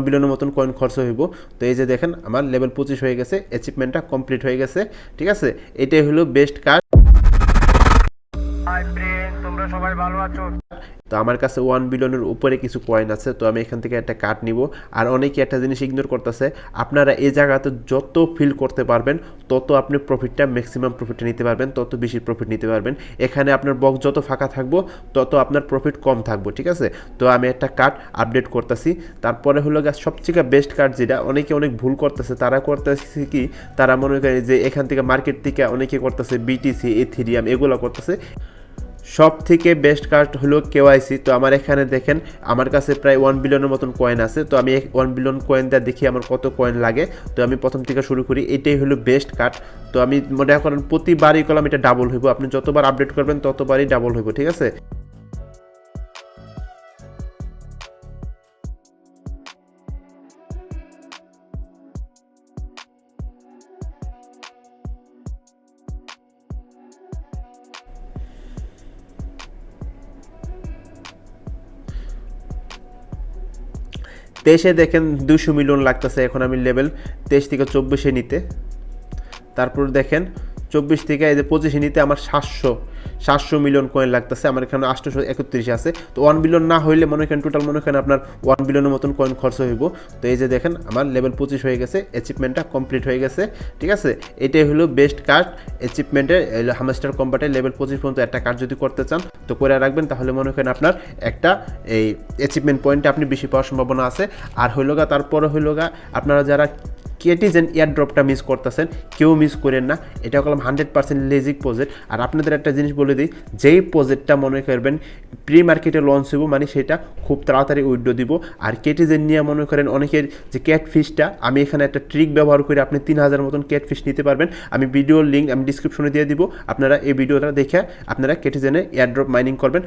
বিলিয়নের মতন কয়েন খরচ হইব। তো এই যে দেখেন আমার লেভেল 25 হয়ে গেছে, অ্যাচিভমেন্টটা কমপ্লিট হয়ে গেছে। ঠিক আছে, এটাই হলো বেস্ট কার্ড। তোমরা সবাই ভালো আছো? তো আমার কাছে 1 বিলিয়নের উপরে কিছু কয়েন আছে, তো আমি এখান থেকে একটা কার্ড নিব। আর অনেকে একটা জিনিস ইগনোর করতেছে, আপনারা এই জায়গাতে যত ফিল করতে পারবেন তত আপনি প্রফিটটা ম্যাক্সিমাম প্রফিটটা নিতে পারবেন, তত বেশি প্রফিট নিতে পারবেন। এখানে আপনার বক্স যত ফাঁকা থাকবো তত আপনার প্রফিট কম থাকবো। ঠিক আছে, তো আমি একটা কার্ড আপডেট করতেছি। তারপরে হলো সবচেয়ে বেস্ট কার্ড যেটা অনেকে অনেক ভুল করতেছে, তারা করতেছে কি, তারা মনে করে যে এখান থেকে মার্কেট থেকে অনেকে করতেছে বিটিসি, ইথেরিয়াম এগুলো করতেছে। সব থেকে বেস্ট কার্ড হলো কেওয়াইসি। তো আমার এখানে দেখেন আমার কাছে প্রায় 1 বিলিয়নের মতন কয়েন আছে। তো আমি 1 বিলিয়ন কয়েন দিয়ে দেখি আমার কত কয়েন লাগে। তো আমি প্রথম থেকে শুরু করি, এটাই হলো বেস্ট কার্ড। তো আমি মনে করেন প্রতিবারই কলম এটা ডাবল হইব, আপনি যতবার আপডেট করবেন ততবারই ডাবল হইব। ঠিক আছে, তেইশে দেখেন 200 মিলিয়ন লাগতেছে এখন আমি লেভেল 23 থেকে 24 নিতে। তারপর দেখেন 24 থেকে এই যে 25 নিতে আমার 700 মিলিয়ন কয়েন লাগতেছে। আমার এখানে 831 আছে। তো 1 বিলিয়ন না হইলে মনে করেন টোটাল মনে করেন আপনার 1 বিলিয়নের মতন কয়েন খরচ হইব। তো এই যে দেখেন আমার লেভেল 25 হয়ে গেছে, অ্যাচিভমেন্টটা কমপ্লিট হয়ে গেছে। ঠিক আছে, এটাই হলো বেস্ট কার্ড অ্যাচিভমেন্টের। হামস্টার কম্বাটের লেভেল 25 পর্যন্ত একটা কার্ড যদি করতে চান তো করে রাখবেন, তাহলে মনে করেন আপনার একটা এই অ্যাচিভমেন্ট পয়েন্টে আপনি বেশি পাওয়ার সম্ভাবনা আছে। আর হইলগা তারপরে হইলগা আপনারা যারা কেটিজেন এয়ারড্রপটা মিস করতেছেন কেউ মিস করেন না, এটা হলাম 100% লেজিক প্রজেক্ট। আর আপনাদের একটা জিনিস বলে দিই, যেই প্রজেক্টটা মনে করবেন প্রি মার্কেটে লঞ্চ হইব মানে সেটা খুব তাড়াতাড়ি উইথড্র দিব। আর কেটিজেন নিয়ে মনে করেন অনেকের যে ক্যাটফিশটা, আমি এখানে একটা ট্রিক ব্যবহার করে আপনি 3000 মতন ক্যাটফিশ নিতে পারবেন। আমি ভিডিওর লিঙ্ক আমি ডিসক্রিপশনে দিয়ে দিব, আপনারা এই ভিডিওটা দেখে আপনারা কেটিজেনে এয়ারড্রপ মাইনিং করবেন।